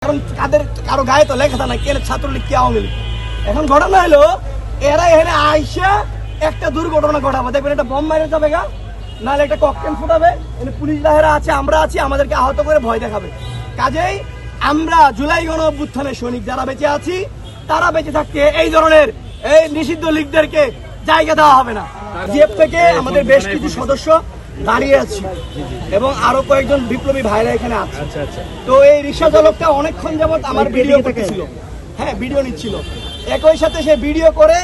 কারণ কারো গায়ে তো লেখা নাই কেন ছাত্রলীগ কি আওয়ামী লীগ। এখন ঘটনা হলো এরা এখানে আইসা একটা দুর্ঘটনা ঘটাবে, দেখবেন একটা বম মারে যাবে গা, নাহলে একটা ককটেল ফুটাবে, এখানে পুলিশ বাহিরা আছে, আমরা আছি, আমাদেরকে আহত করে ভয় দেখাবে। কাজেই আমরা জুলাই গণ অভ্যুত্থানের সৈনিক যারা বেঁচে আছি তারা বেঁচে থাকতে এই ধরনের এই নিষিদ্ধ লীগদেরকে জায়গা দেওয়া হবে না। জিএফ থেকে আমাদের বেশ কিছু সদস্য দাঁড়িয়ে আছি এবং আরো কয়েকজন বিপ্লবী ভাইরা এখানে আছে। তো এই রিক্সা চালকটা অনেকক্ষণ যাবত আমার ভিডিও করতেছিল, হ্যাঁ ভিডিও নিচ্ছিল, একই সাথে সে ভিডিও করে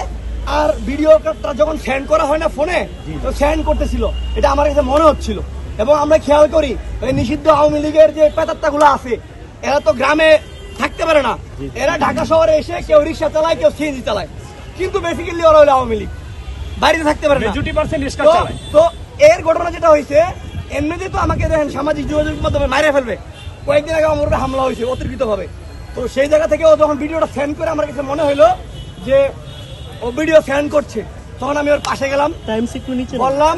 আর ভিডিওটা যখন সেন্ড করা হয় না ফোনে, তো সেন্ড করতেছিল, এটা আমার কাছে মনে হচ্ছিল। এবং আমরা খেয়াল করি এই নিষিদ্ধ আওয়ামী লীগের যে পেতাত্তা গুলো আছে এরা তো গ্রামে থাকতে পারে না, এরা ঢাকা শহরে এসে কেউ রিক্সা চালায় কেউ সিএনজি চালায়, কিন্তু বেসিক্যালি ওরা হলো আওয়ামী লীগ, বাড়িতে থাকতে পারে না। তো এর ঘটনা যেটা হয়েছে এমনিতে তো আমাকে দেখেন সামাজিক যোগাযোগ মাধ্যমে মাইরে ফেলবে, কয়েকদিন আগে আমার উপরে হামলা হয়েছে অতিরিক্ত ভাবে। তো সেই জায়গা থেকে ও যখন ভিডিওটা সেন্ড করে আমার কাছে মনে হলো যে ও ভিডিও সেন্ড করছে, তখন আমি ওর পাশে গেলাম, বললাম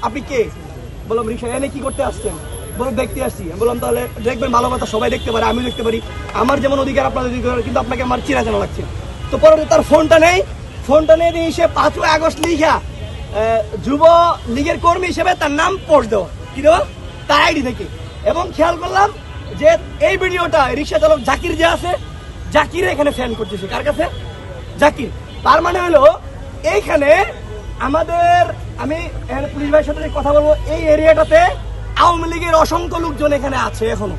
আপনি কে? বললাম রিক্সা এনে কি করতে আসছেন? বললাম দেখতে আসছি। বললাম তাহলে দেখবেন ভালো কথা, সবাই দেখতে পারে, আমিও দেখতে পারি, আমার যেমন অধিকার আপনাদের অধিকার, কিন্তু আপনাকে আমার চেনা চেনা লাগছে। তো পরে তার ফোনটা নিয়ে দিয়ে সে 5 আগস্ট লিখা যুব লীগের কর্মী হিসেবে তার নাম পোস্ট দেওয়া, কি দেওয়া তার আইডি থেকে। এবং খেয়াল করলাম যে এই ভিডিওটা রিক্সা চালক জাকির যে আছে, জাকির এখানে সেন্ড করতেছে। কার কাছে? জাকির। তার মানে হলো এইখানে আমাদের, আমি এখানে পুলিশ ভাইয়ের সাথে কথা বলবো, এই এরিয়াটাতে আওয়ামী লীগের অসংখ্য লোকজন এখানে আছে এখনো।